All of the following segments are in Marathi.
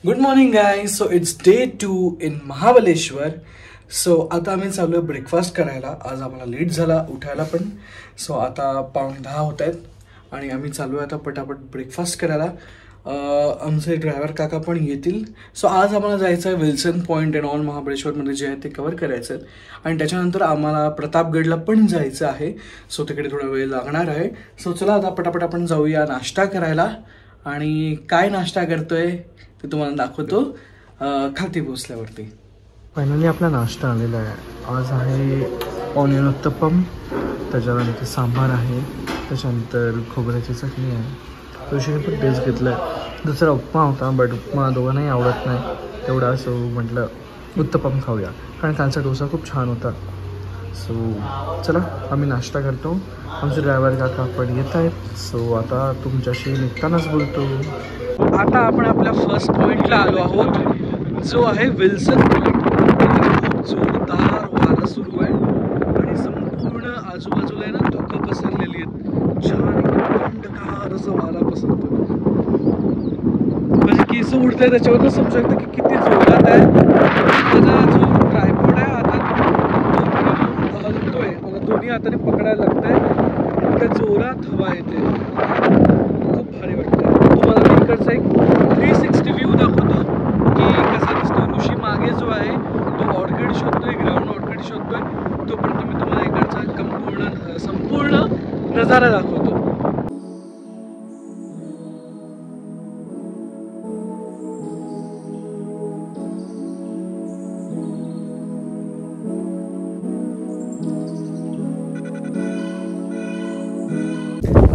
Good morning guys. So it's day 2 in Mahabaleshwar. So आता आम्ही चालू आहे ब्रेकफास्ट करायला. आज आम्हाला लेट झाला उठायला पण. सो आता 9:15 होत आहेत आणि आम्ही चालू आहे आता पटापट ब्रेकफास्ट करायला. आमचे ड्रायव्हर काका पण येतील. सो आज आम्हाला जायचं आहे विल्सन पॉईंट अँड ऑल महाबळेश्वरमध्ये जे आहे ते कवर करायचं आहे आणि त्याच्यानंतर आम्हाला प्रतापगडला पण जायचं आहे. सो तिकडे थोडा वेळ लागणार आहे. सो चला आता पटापट आपण जाऊया नाश्ता करायला आणि काय नाश्ता करतोय ते तुम्हाला दाखवतो खाती पोचल्यावरती. फायनली आपला नाश्ता आलेला आहे. आज आहे ऑनियन उत्तप्पम, त्याच्यानंतर सांबार आहे, त्याच्यानंतर खोबऱ्याची चटणी आहे. तुळशीने पण टेस्ट घेतला आहे. दुसरा उपमा होता बट उपमा दोघांनाही आवडत नाही तेवढा. सो म्हटलं उत्तप्पम खाऊया कारण कालचा डोसा खूप छान होता. सो चला आम्ही नाश्ता करतो. आमचे ड्रायव्हर काका पण येत आहेत. सो आता तुमच्याशी निघतानाच बोलतो. आता आपण आपल्या फर्स्ट पॉईंटला आलो आहोत जो आहे विल्सन पॉईंट. खूप जोरदार वारा सुरू आहे आणि संपूर्ण आजूबाजूला आहे ना धुकं पसरलेली आहेत. छान थंडगार असं वारा पसरतो. म्हणजे केस उडतंय त्याच्यावर समजू शकतं की किती जोरात आहे. माझा जो ट्रायपॉड आहे हातात हलतोय, मला दोन्ही हाताने पकडायला लागतंय. इतक्या जोरात हवा येते, खूप भारी वाटतंय. तुम्हाला मी इकडचा एक 360 व्ह्यू दाखवतो की कसा दिसतो. ऋषी मागे जो आहे तो ऑर्किड शोधतोय, ग्राउंड ऑर्किड शोधतोय. तोपर्यंत मी तुम्हाला इकडचा संपूर्ण नजारा दाखवतो.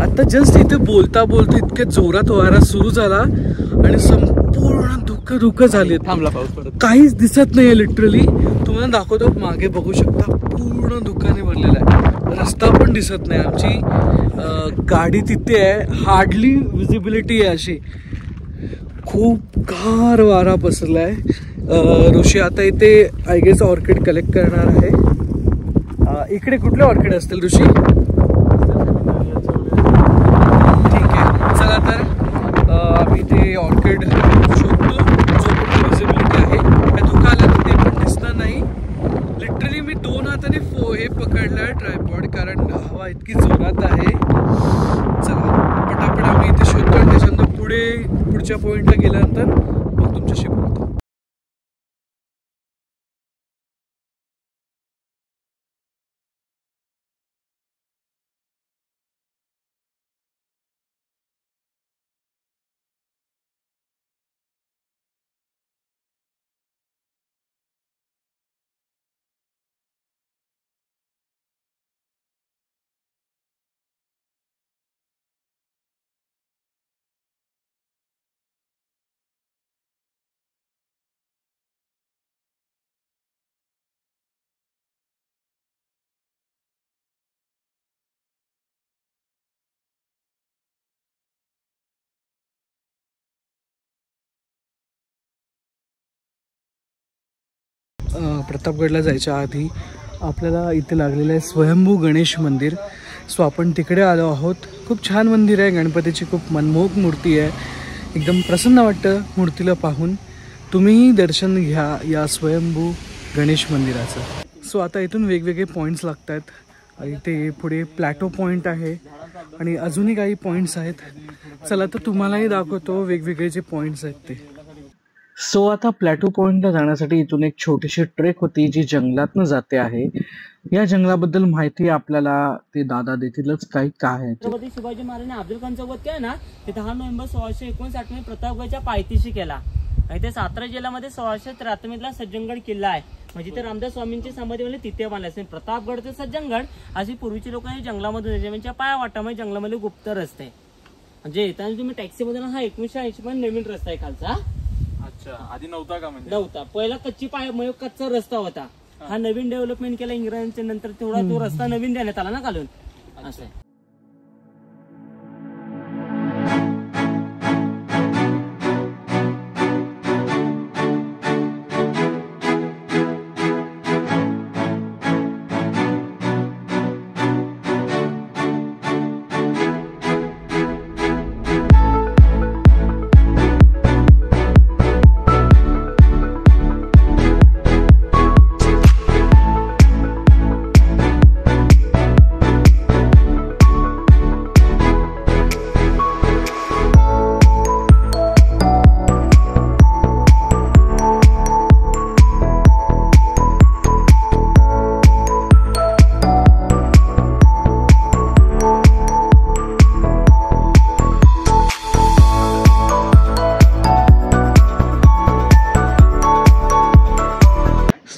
आता जस्ट इथे बोलता इतके जोरात वारा सुरू झाला आणि संपूर्ण धुकं झाले. थांबला पाऊस पडत, काहीच दिसत नाहीये लिटरली. तुम्हाला दाखवतो, मागे बघू शकता पूर्ण धुक्याने भरलेला आहे. रस्ता पण दिसत नाही. आमची गाडी तिथे आहे, हार्डली विजिबिलिटी आहे अशी. खूप गार वारा बसलाय. ऋषी आता इथे आय गेस ऑर्किड कलेक्ट करणार आहे. इकडे कुठले ऑर्किड असतील ऋषी? आम्ही ते ऑर्किड शोधतो. जो विजिबिलिटी आहे त्या धुका आला तर ते पण दिसणार नाही. लिटरली मी 2 हाताने हे पकडलं आहे ट्रायपॉड कारण हवा इतकी जोरात आहे. चला पटापट आम्ही इथे शोधतो आणि त्याच्यानंतर पुढच्या पॉईंटला गेल्यानंतर मग तुमच्याशी बोलतो. प्रतापगडला जायच्या आधी आपल्याला इथे लागलेलं आहे स्वयंभू गणेश मंदिर. सो आपण तिकडे आलो आहोत. खूप छान मंदिर आहे. गणपतीची खूप मनमोहक मूर्ती आहे. एकदम प्रसन्न वाटतं मूर्तीला पाहून. तुम्हीही दर्शन घ्या या स्वयंभू गणेश मंदिराचं. सो आता इथून वेगवेगळे पॉईंट्स लागत आहेत. इथे पुढे प्लॅटो पॉईंट आहे आणि अजूनही काही पॉईंट्स आहेत. चला तर तुम्हालाही दाखवतो वेगवेगळे जे पॉईंट्स आहेत ते. सो आता प्लॅटो पॉइंटला जाण्यासाठी इथून एक छोटीशी ट्रेक होती जी जंगलातनं जाते आहे. या जंगलाबद्दल माहिती आपल्याला ते दादा देतीलच काही काय आहे. छत्रपती शिवाजी महाराजांनी अफजल खानचा वध केला ना, ते 10 नोव्हेंबर 1659 मध्ये प्रतापगडच्या पायथ्याशी केला. आणि ते सातारा जिल्ह्यामध्ये 1683 सज्जनगड किल्ला आहे. म्हणजे ते रामदास स्वामींची समाधी म्हणजे तिथे बांधले. प्रतापगड ते सज्जनगड अशी पूर्वीची लोक जंगलामध्ये त्यांच्या पाया वाटामध्ये जंगलामध्ये गुप्त रस्ते. म्हणजे येताना तुम्ही टॅक्सीमध्ये हा 1980 पण नवीन रस्ता आहे खालचा. आधी नव्हता का? म्हणजे नव्हता. पहिला कच्चा रस्ता होता. हा नवीन डेव्हलपमेंट केला इंग्रजांच्या नंतर. तेवढा तो रस्ता नवीन देण्यात आला ना घालून असं.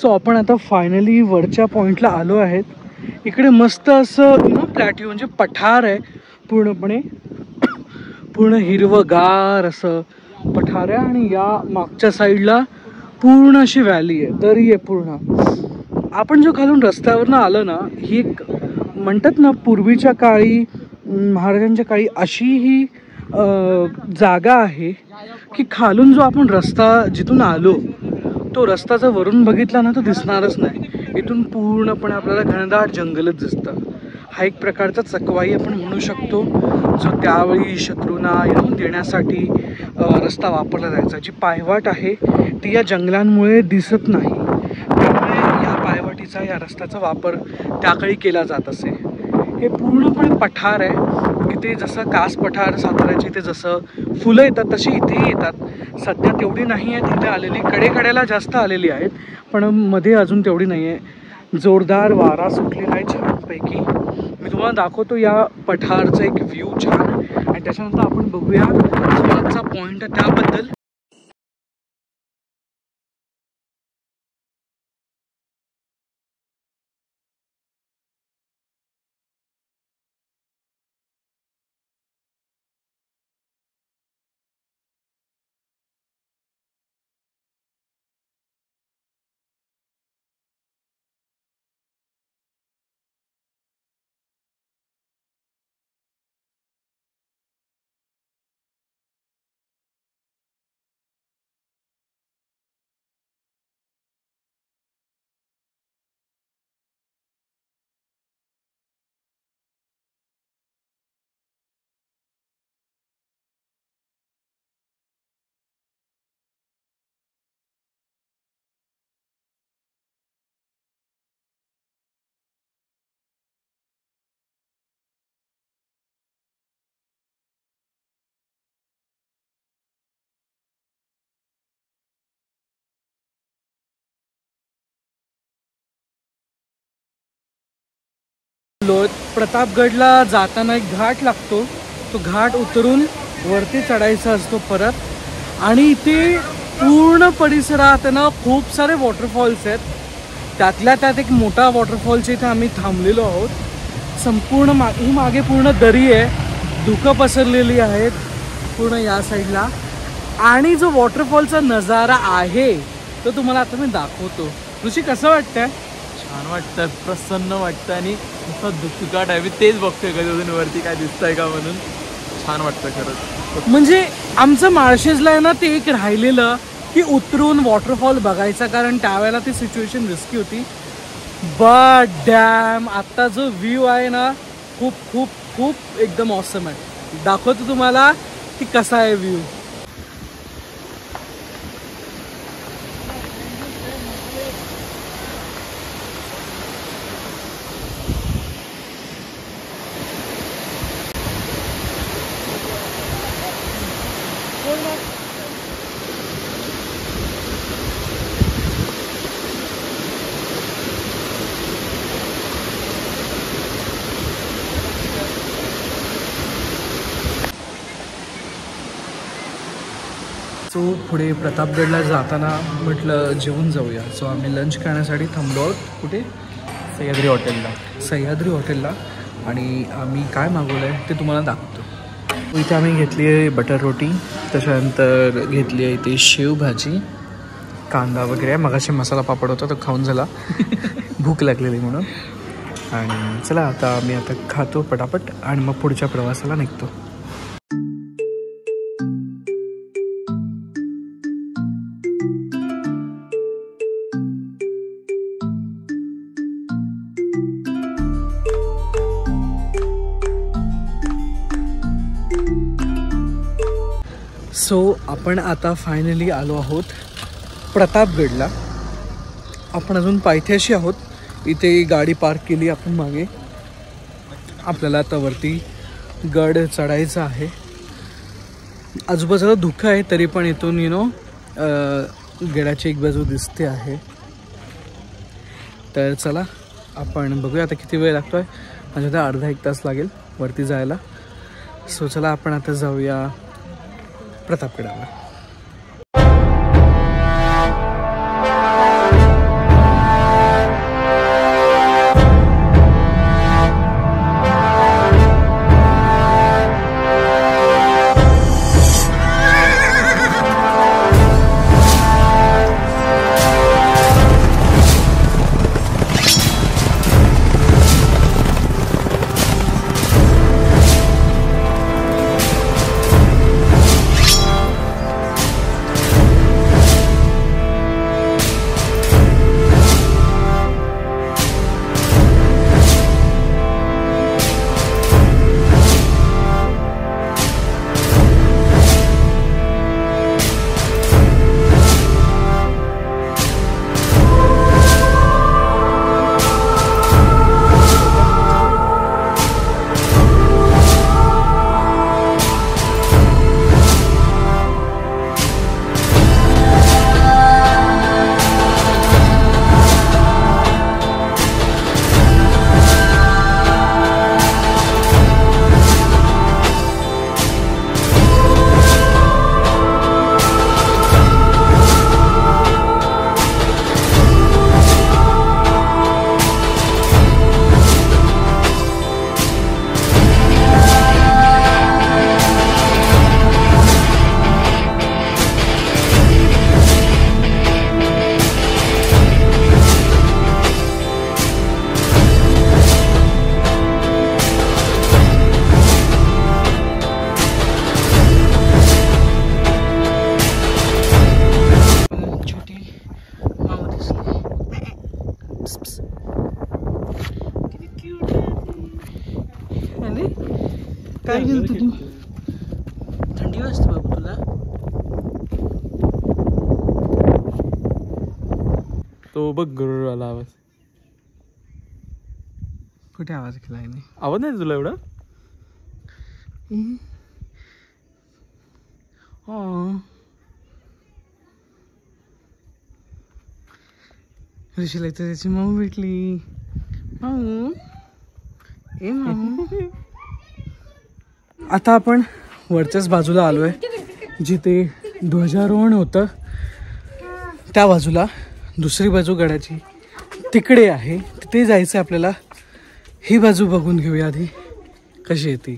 सो आपण आता फायनली वरच्या पॉईंटला आलो आहेत. इकडे मस्त असं प्लॅट्यू म्हणजे पठार आहे पूर्णपणे, पूर्ण हिरवंगार असं पठार आहे. आणि या मागच्या साईडला पूर्ण अशी व्हॅली आहे, दरी आहे पूर्ण. आपण जो खालून रस्त्यावरनं आलं ना, ही एक म्हणतात ना पूर्वीच्या काळी महाराजांच्या काळी अशी ही जागा आहे की खालून जो आपण रस्ता जिथून आलो तो रस्ता जर वरून बघितला ना तर दिसणारच नाही. इथून पूर्णपणे आपल्याला घनदाट जंगलच दिसतं. हा एक प्रकारचा चकवाई आपण म्हणू शकतो, जो त्यावेळी शत्रूंना देण्यासाठी रस्ता वापरला जायचा. जी पायवाट आहे ती या जंगलांमुळे दिसत नाही, त्यामुळे या पायवाटीचा या रस्त्याचा वापर त्याकाळी केला जात असे. हे पूर्णपणे पठार आहे. इथे जसं कास पठार साताऱ्याचे इथे जसं फुलं येतात तशी इथेही येतात. सध्या तेवढी नाही आहेत इथे आलेली, कडेकड्याला जास्त आलेली आहेत पण मध्ये अजून तेवढी नाही आहे. जोरदार वारा सुटलेला आहे छानपैकी. मी तुम्हाला दाखवतो या पठारचा एक व्ह्यू छान आणि त्याच्यानंतर आपण बघूया मागचा पॉईंट आहे त्याबद्दल. प्रतापगडला जाताना एक घाट लागतो, तो घाट उतरून वरती चढायचा असतो परत. आणि इथे पूर्ण परिसरात ना खूप सारे वॉटरफॉल्स आहेत. त्यातल्या त्यात एक मोठा वॉटरफॉलच्या इथे आम्ही थांबलेलो आहोत. संपूर्ण ही मागे पूर्ण दरी आहे, धुकं पसरलेली आहेत पूर्ण या साईडला. आणि जो वॉटरफॉलचा नजारा आहे तो तुम्हाला आता मी दाखवतो. ऋषी कसं वाटतंय? छान वाटतं, प्रसन्न वाटतं आणि नुसतं दुःखकाट आहे. मी तेच बघतोय कधी वरती काय दिसतंय का म्हणून. छान वाटतं खरंच. म्हणजे आमचं माळशेजला आहे ना ते एक राहिलेलं की उतरून वॉटरफॉल बघायचा, कारण त्यावेळेला ती सिच्युएशन रिस्की होती. बट डॅम आत्ता जो व्ह्यू आहे ना खूप खूप खूप एकदम ऑसम आहे. दाखवतो तुम्हाला की कसा आहे व्ह्यू. सो पुढे प्रतापगडला जाताना म्हटलं जेवून जाऊया. सो आम्ही लंच करण्यासाठी थांबलो आहोत. कुठे? सह्याद्री हॉटेलला. सह्याद्री हॉटेलला. आणि आम्ही काय मागवलं आहे ते तुम्हाला दाखवतो. इथे आम्ही घेतली आहे बटर रोटी, त्याच्यानंतर घेतली आहे इथे शेवभाजी, कांदा वगैरे. मगाशी मसाला पापड होता तो खाऊन झाला भूक लागलेली म्हणून. आणि चला आता आम्ही आता खातो पटापट आणि मग पुढच्या प्रवासाला निघतो. सो आपण आता फायनली आलो आहोत प्रतापगडला. आपण अजून पायथ्याशी आहोत. इथे गाडी पार्क केली आपण मागे. आपल्याला आता वरती गड चढायचा आहे. आजूबाजूला धुकं आहे तरी पण इथून गडाची एक बाजू दिसते आहे. तर चला आपण बघूया आता किती वेळ लागतोय. म्हणजे आता अर्धा एक तास लागेल वरती जायला. सो चला आपण आता जाऊया प्रतापगडाला. तो बघ गरुडवाला आवाज. कुठे आवाज केला आहे? आवाज नाही तुला एवढा? ऋषीला इथे त्याची माऊ भेटली. माऊ ए माऊ. आता आपण वरच्याच बाजूला आलोय जिथे ध्वजारोहण होतं. त्या बाजूला दुसरी बाजू गडाची तिकडे आहे, तिथे जायचं आपल्याला. ही बाजू बघून घेऊया आधी कशी येते.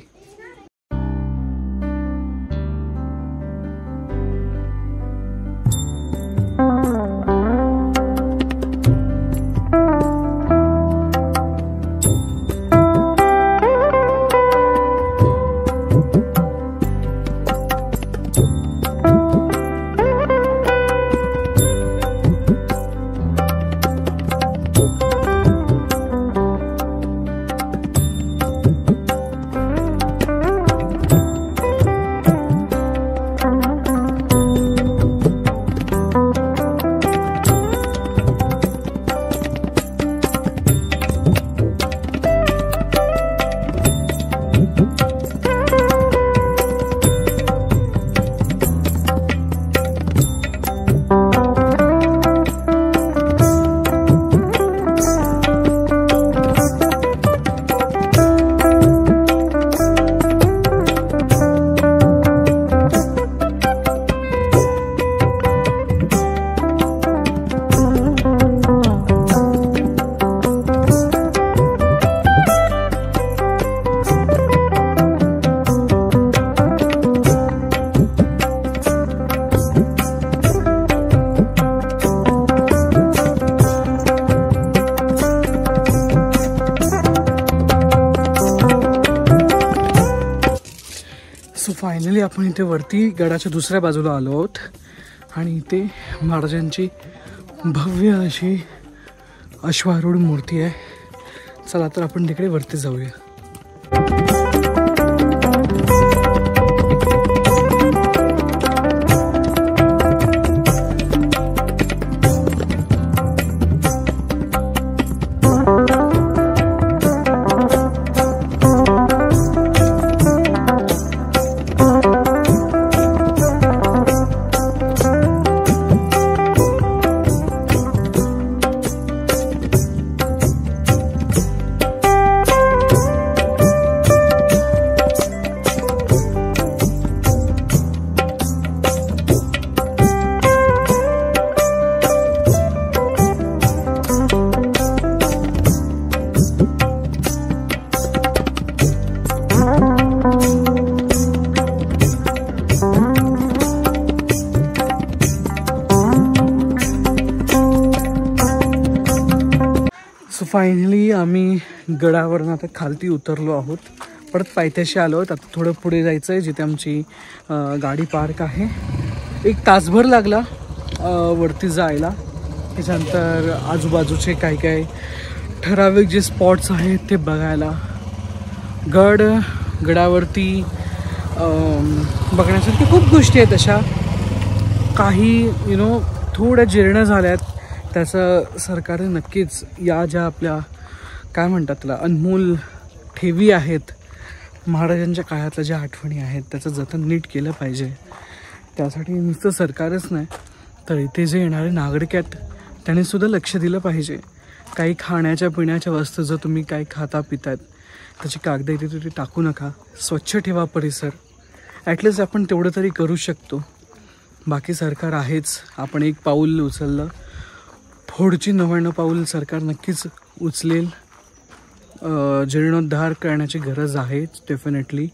सो फायनली आपण इथे वरती गडाच्या दुसऱ्या बाजूला आलो आहोत आणि इथे महाराजांची भव्य अशी अश्वारूढ मूर्ती आहे. चला तर आपण तिकडे वरती जाऊया. फायनली आम्ही गडावरून आता खालती उतरलो आहोत. परत पायथ्याशी आलो आहोत. आता थोडं पुढे जायचं आहे जिथे आमची गाडी पार्क आहे. 1 तासभर लागला वरती जायला. त्याच्यानंतर आजूबाजूचे काही काही ठराविक जे स्पॉट्स आहेत ते बघायला. गडावरती बघण्यासारख्या खूप गोष्टी आहेत अशा. काही थोड्या जीर्ण झाल्यात. त्याचं सरकारने नक्कीच या ज्या आपल्या काय म्हणतात त्याला अनमोल ठेवी आहेत महाराजांच्या काळातल्या ज्या आठवणी आहेत त्याचं जतन नीट केलं पाहिजे. त्यासाठी नुसतं सरकारच नाही तर इथे जे येणारे नागरिक आहेत त्यांनी सुद्धा लक्ष दिलं पाहिजे. काही खाण्याच्या पिण्याच्या वस्तू जर तुम्ही काही खाता पितात त्याची कागद इथे तिथे टाकू नका. स्वच्छ ठेवा परिसर. ॲटलिस्ट आपण तेवढं तरी करू शकतो. बाकी सरकार आहेच. आपण 1 पाऊल उचललं, पुढची 99 पाऊल सरकार नक्कीच उचलेल. जीर्णोद्धार करण्याची गरज आहे डेफिनेटली.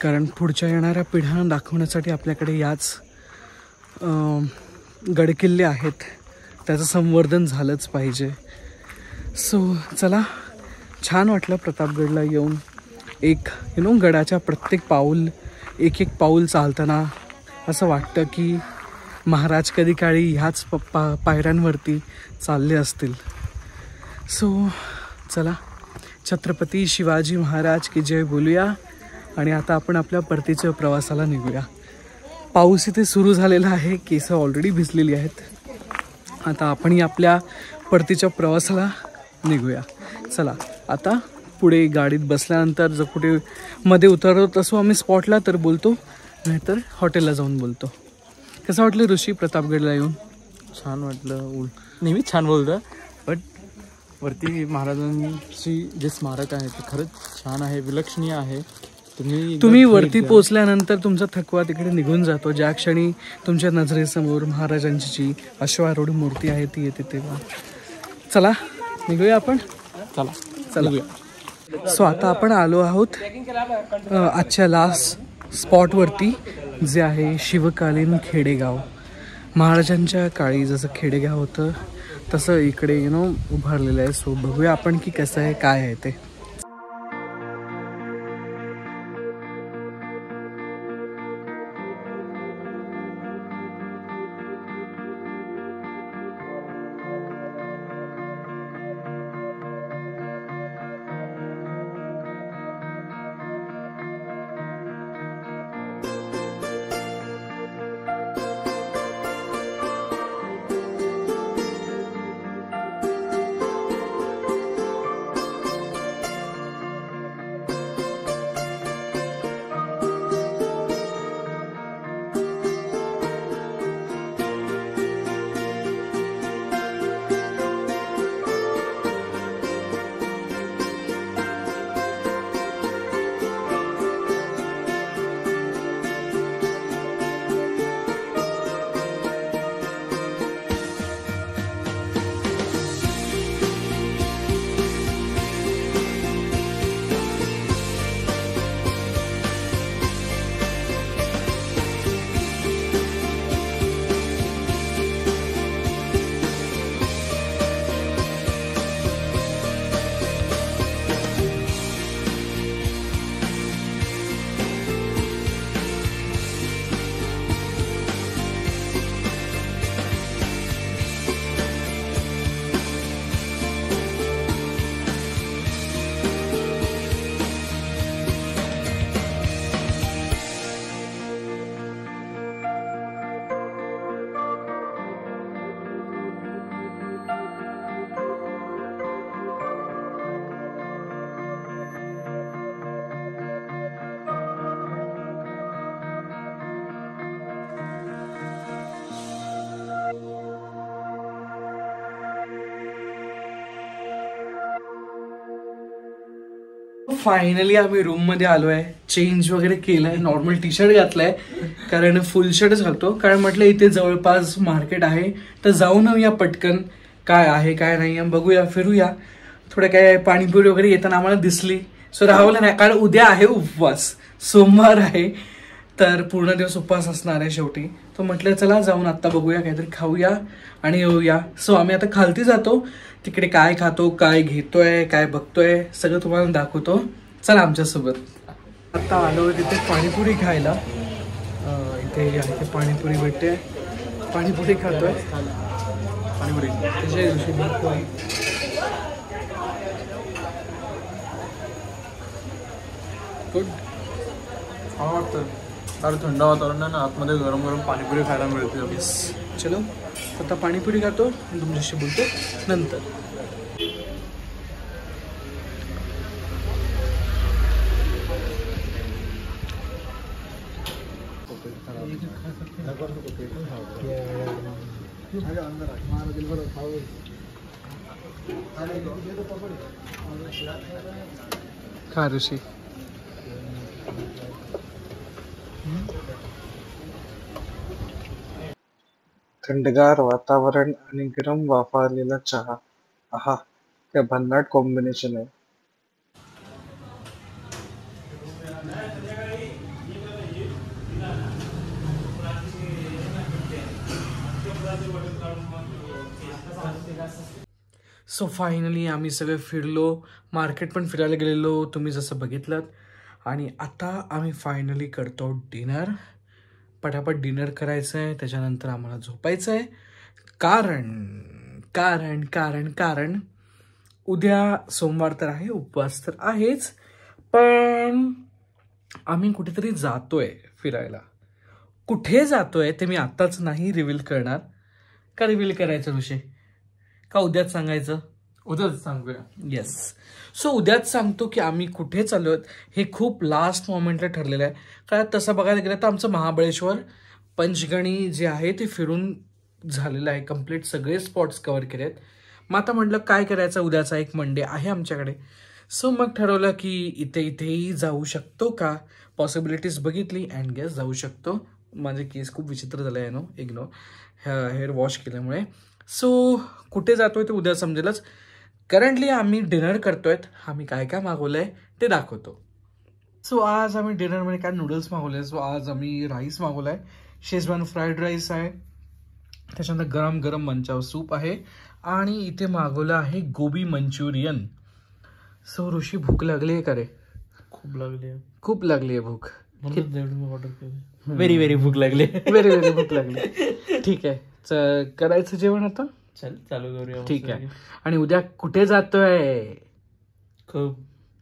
कारण पुढच्या येणाऱ्या पिढ्यांना दाखवण्यासाठी आपल्याकडे याच गडकिल्ले आहेत. त्याचं संवर्धन झालंच पाहिजे. सो चला, छान वाटलं प्रतापगडला येऊन. गडाच्या प्रत्येक पाऊल एक पाऊल चालताना असं वाटतं की महाराज कधी काळी ह्याच पायऱ्यांवरती चालले असतील. सो चला, छत्रपती शिवाजी महाराज की जय बोलूया आणि आता आपण आपल्या परतीच्या प्रवासाला निघूया. पाऊस इथे सुरू झालेला आहे. केस ऑलरेडी भिजलेली आहेत आता आपण आपल्या परतीच्या प्रवासाला निघूया. चला आता पुढे गाडीत बसल्यानंतर जर कुठे मध्ये उतरत असू आम्ही स्पॉटला तर बोलतो, नाहीतर हॉटेलला जाऊन बोलतो. कसं वाटलं ऋषी प्रतापगडला येऊन? छान वाटलं. नेहमीच छान बोलतं, बट वरती महाराजांची जे स्मारक आहे ते खरंच छान आहे, विलक्षणीय आहे. तुम्ही वरती पोहोचल्यानंतर तुमचा थकवा तिकडे निघून जातो. ज्या क्षणी तुमच्या नजरेसमोर महाराजांची जी अश्वारूढ मूर्ती आहे ती येते तेव्हा. चला निघूया आपण. चला. सो आता आपण आलो आहोत आजच्या लास्ट स्पॉटवरती, जे आहे शिवकालीन खेडेगाव. महाराजांच्या काळी जसं खेडेगाव होतं तसं इकडे उभारलेलं आहे. सो बघूया आपण की कसं आहे, काय आहे ते. फायनली आम्ही रूम मध्ये आलोय. चेंज वगैरे केलंय, नॉर्मल टी शर्ट घातलाय कारण फुल शर्टच घालतो. कारण म्हटलं इथे जवळपास मार्केट आहे तर जाऊन येऊया पटकन, काय आहे काय नाही बघूया, फिरूया. थोडं काय पाणीपुरी वगैरे येताना आम्हाला दिसली, सो राहवलं नाही. कारण उद्या आहे उपवास, सोमवार आहे तर पूर्ण दिवस उपवास असणार आहे शेवटी. तो म्हटलं चला जाऊन आता बघूया, काहीतरी खाऊया आणि येऊया. सो आम्ही आता खालती जातो, तिकडे काय खातो, काय घेतोय, काय बघतोय सगळं तुम्हाला दाखवतो. चला आमच्यासोबत. आता आलो तिथे पाणीपुरी खायला. इथे आहे पाणीपुरी भेटते, पाणीपुरी खातोय. पाणीपुरी त्याच्या दिवशी गुड वाटतं. अरे थंड वातावरण आहे ना, आतमध्ये गरम गरम पाणीपुरी खायला मिळते. चलो आता पाणीपुरी खातो आणि तुमच्याशी बोलतो नंतर. खा ऋषी. थंडगार वातावरण आणि गरम वाफाळलेला चहा, आहा काय भन्नाट कॉम्बिनेशन आहे. सो फायनली आम्ही सगळे फिरलो, मार्केट पण फिरायला गेलेलो तुम्ही जसं बघितलं. आणि आता आम्ही फायनली करतो डिनर. पटापट डिनर करायचं आहे, त्याच्यानंतर आम्हाला झोपायचं आहे. कारण कारण कारण कारण उद्या सोमवार तर आहे, उपवास तर आहेच, पण आम्ही कुठेतरी जातोय फिरायला. कुठे जातोय ते मी आत्ताच नाही रिव्हील करणार, का रिव्हील करायचं विषय, का उद्याच सांगायचं? उद्याच सांगूया. येस. सो उद्याच सांगतो की आम्ही कुठे चाललो आहोत. हे खूप लास्ट मोमेंटला ठरलेलं आहे. कारण तसं बघायला गेलं तर आमचं महाबळेश्वर, पंचगणी जे आहे ते फिरून झालेलं आहे. कम्प्लीट सगळे स्पॉट्स कव्हर केले आहेत. मग आता म्हटलं काय करायचं, उद्याचा एक मंडे आहे आमच्याकडे. सो मग ठरवलं की इथेही जाऊ शकतो का, पॉसिबिलिटीज बघितली अँड गेस जाऊ शकतो. माझे केस खूप विचित्र झाले आहे, इग्नोर, हेअर वॉश केल्यामुळे. सो कुठे जातोय ते उद्या समजेलच. करंटली आम्ही डिनर करतोय. आम्ही काय काय मागवलंय ते दाखवतो. सो आज आम्ही डिनरमध्ये काय नूडल्स मागवले. सो आज आम्ही राईस मागवलाय, शेजवान फ्राईड राईस आहे, त्याच्यानंतर गरम गरम मंचाव सूप आहे आणि इथे मागवलं आहे गोबी मंचुरियन. सो ऋषी भूक लागली आहे का रे? खूप लागली, खूप लागली आहे भूक. ऑर्डर केली. व्हेरी व्हेरी भूक लागली. व्हेरी व्हेरी भूक लागली. ठीक आहे, करायचं जेवण आता. चल चालू करूया. ठीक आहे. आणि उद्या कुठे जातोय? खूप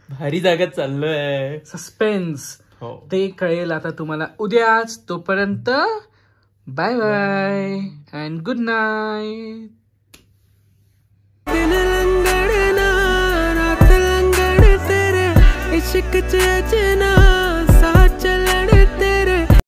भारी जागात चाललोय. सस्पेन्स. हो, ते कळेल आता तुम्हाला उद्याच. तोपर्यंत bye bye and good night. इश्क च अजना साथ चलण